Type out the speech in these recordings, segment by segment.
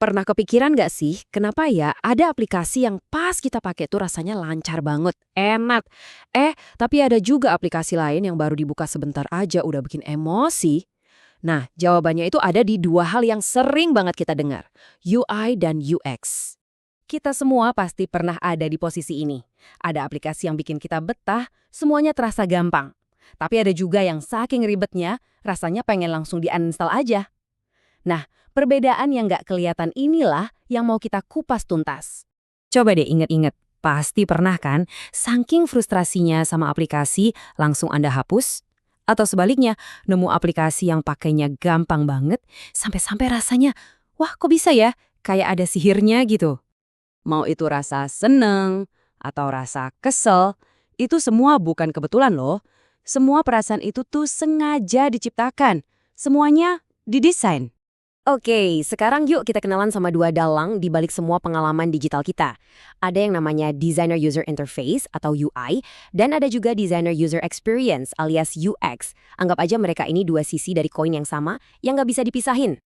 Pernah kepikiran nggak sih, kenapa ya ada aplikasi yang pas kita pakai tuh rasanya lancar banget, enak. Tapi ada juga aplikasi lain yang baru dibuka sebentar aja udah bikin emosi. Nah, jawabannya itu ada di dua hal yang sering banget kita dengar, UI dan UX. Kita semua pasti pernah ada di posisi ini. Ada aplikasi yang bikin kita betah, semuanya terasa gampang. Tapi ada juga yang saking ribetnya, rasanya pengen langsung di-uninstall aja. Nah, perbedaan yang nggak kelihatan inilah yang mau kita kupas tuntas. Coba deh inget-inget, pasti pernah kan, saking frustrasinya sama aplikasi langsung Anda hapus? Atau sebaliknya, nemu aplikasi yang pakainya gampang banget, sampai-sampai rasanya, wah kok bisa ya, kayak ada sihirnya gitu. Mau itu rasa seneng atau rasa kesel, itu semua bukan kebetulan loh. Semua perasaan itu tuh sengaja diciptakan. Semuanya didesain. Oke, sekarang yuk kita kenalan sama dua dalang di balik semua pengalaman digital kita. Ada yang namanya Designer User Interface atau UI, dan ada juga Designer User Experience alias UX. Anggap aja mereka ini dua sisi dari koin yang sama yang nggak bisa dipisahin.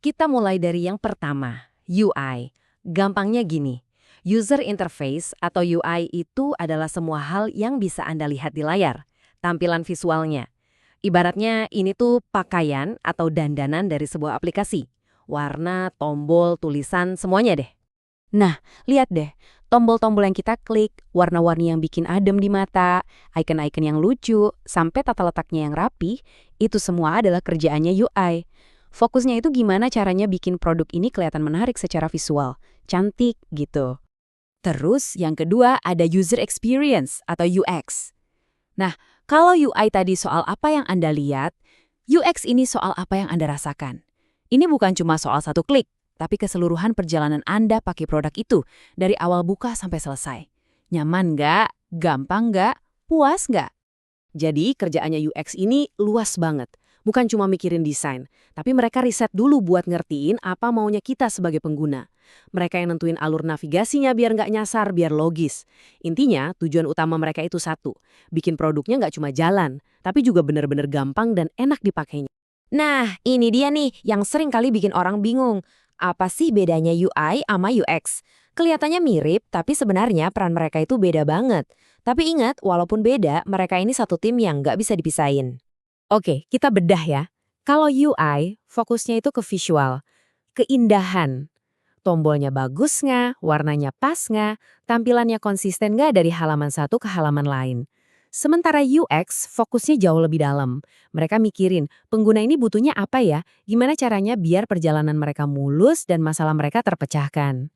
Kita mulai dari yang pertama, UI. Gampangnya gini, User Interface atau UI itu adalah semua hal yang bisa Anda lihat di layar, tampilan visualnya. Ibaratnya ini tuh pakaian atau dandanan dari sebuah aplikasi. Warna, tombol, tulisan, semuanya deh. Nah, lihat deh. Tombol-tombol yang kita klik, warna-warni yang bikin adem di mata, icon-icon yang lucu, sampai tata letaknya yang rapi, itu semua adalah kerjaannya UI. Fokusnya itu gimana caranya bikin produk ini kelihatan menarik secara visual. Cantik gitu. Terus yang kedua ada User Experience atau UX. Nah, kalau UI tadi soal apa yang Anda lihat, UX ini soal apa yang Anda rasakan. Ini bukan cuma soal satu klik, tapi keseluruhan perjalanan Anda pakai produk itu, dari awal buka sampai selesai. Nyaman nggak? Gampang nggak? Puas nggak? Jadi kerjaannya UX ini luas banget. Bukan cuma mikirin desain, tapi mereka riset dulu buat ngertiin apa maunya kita sebagai pengguna. Mereka yang nentuin alur navigasinya biar nggak nyasar, biar logis. Intinya, tujuan utama mereka itu satu, bikin produknya nggak cuma jalan, tapi juga benar-benar gampang dan enak dipakainya. Nah, ini dia nih yang sering kali bikin orang bingung. Apa sih bedanya UI sama UX? Kelihatannya mirip, tapi sebenarnya peran mereka itu beda banget. Tapi ingat, walaupun beda, mereka ini satu tim yang nggak bisa dipisahin. Oke, kita bedah ya. Kalau UI, fokusnya itu ke visual, keindahan. Tombolnya bagus nggak, warnanya pas nggak, tampilannya konsisten nggak dari halaman satu ke halaman lain. Sementara UX fokusnya jauh lebih dalam. Mereka mikirin, pengguna ini butuhnya apa ya? Gimana caranya biar perjalanan mereka mulus dan masalah mereka terpecahkan.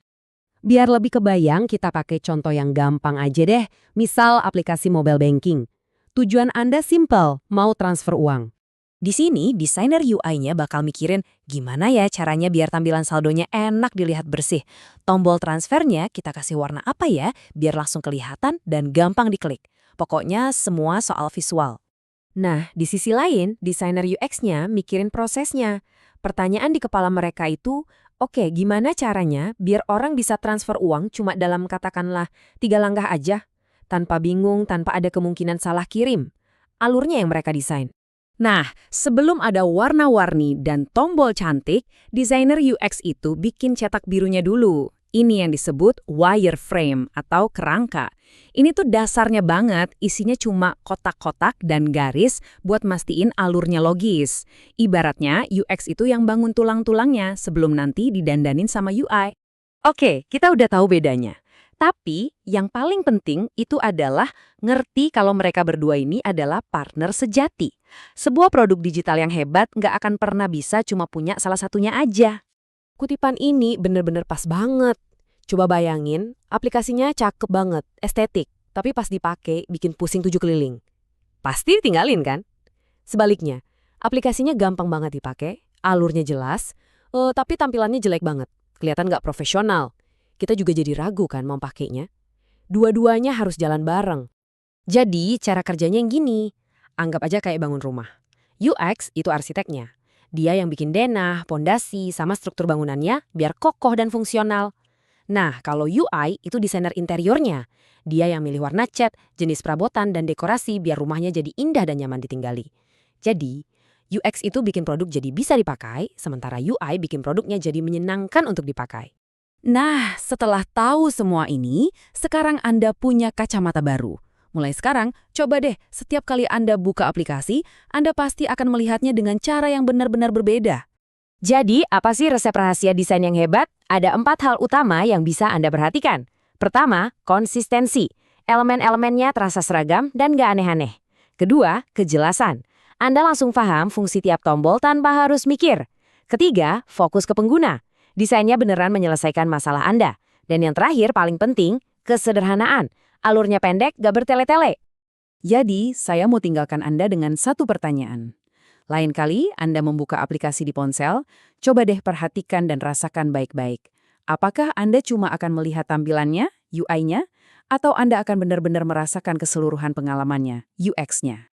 Biar lebih kebayang, kita pakai contoh yang gampang aja deh. Misal aplikasi mobile banking. Tujuan Anda simple, mau transfer uang. Di sini, desainer UI-nya bakal mikirin gimana ya caranya biar tampilan saldonya enak dilihat bersih. Tombol transfernya kita kasih warna apa ya biar langsung kelihatan dan gampang diklik. Pokoknya semua soal visual. Nah, di sisi lain, desainer UX-nya mikirin prosesnya. Pertanyaan di kepala mereka itu, oke, gimana caranya biar orang bisa transfer uang cuma dalam katakanlah 3 langkah aja? Tanpa bingung, tanpa ada kemungkinan salah kirim. Alurnya yang mereka desain. Nah, sebelum ada warna-warni dan tombol cantik, desainer UX itu bikin cetak birunya dulu. Ini yang disebut wireframe atau kerangka. Ini tuh dasarnya banget, isinya cuma kotak-kotak dan garis buat mastiin alurnya logis. Ibaratnya UX itu yang bangun tulang-tulangnya sebelum nanti didandanin sama UI. Oke, kita udah tahu bedanya. Tapi yang paling penting itu adalah ngerti kalau mereka berdua ini adalah partner sejati. Sebuah produk digital yang hebat nggak akan pernah bisa cuma punya salah satunya aja. Kutipan ini bener-bener pas banget. Coba bayangin, aplikasinya cakep banget, estetik, tapi pas dipakai bikin pusing 7 keliling. Pasti ditinggalin kan? Sebaliknya, aplikasinya gampang banget dipakai, alurnya jelas, tapi tampilannya jelek banget, kelihatan nggak profesional. Kita juga jadi ragu kan mau pakainya. Dua-duanya harus jalan bareng. Jadi cara kerjanya yang gini. Anggap aja kayak bangun rumah. UX itu arsiteknya. Dia yang bikin denah, pondasi, sama struktur bangunannya biar kokoh dan fungsional. Nah, kalau UI itu desainer interiornya. Dia yang milih warna cat, jenis perabotan, dan dekorasi biar rumahnya jadi indah dan nyaman ditinggali. Jadi, UX itu bikin produk jadi bisa dipakai, sementara UI bikin produknya jadi menyenangkan untuk dipakai. Nah, setelah tahu semua ini, sekarang Anda punya kacamata baru. Mulai sekarang, coba deh setiap kali Anda buka aplikasi, Anda pasti akan melihatnya dengan cara yang benar-benar berbeda. Jadi, apa sih resep rahasia desain yang hebat? Ada 4 hal utama yang bisa Anda perhatikan. Pertama, konsistensi. Elemen-elemennya terasa seragam dan gak aneh-aneh. Kedua, kejelasan. Anda langsung paham fungsi tiap tombol tanpa harus mikir. Ketiga, fokus ke pengguna. Desainnya beneran menyelesaikan masalah Anda. Dan yang terakhir, paling penting, kesederhanaan. Alurnya pendek, gak bertele-tele. Jadi, saya mau tinggalkan Anda dengan satu pertanyaan. Lain kali Anda membuka aplikasi di ponsel, coba deh perhatikan dan rasakan baik-baik. Apakah Anda cuma akan melihat tampilannya, UI-nya, atau Anda akan benar-benar merasakan keseluruhan pengalamannya, UX-nya?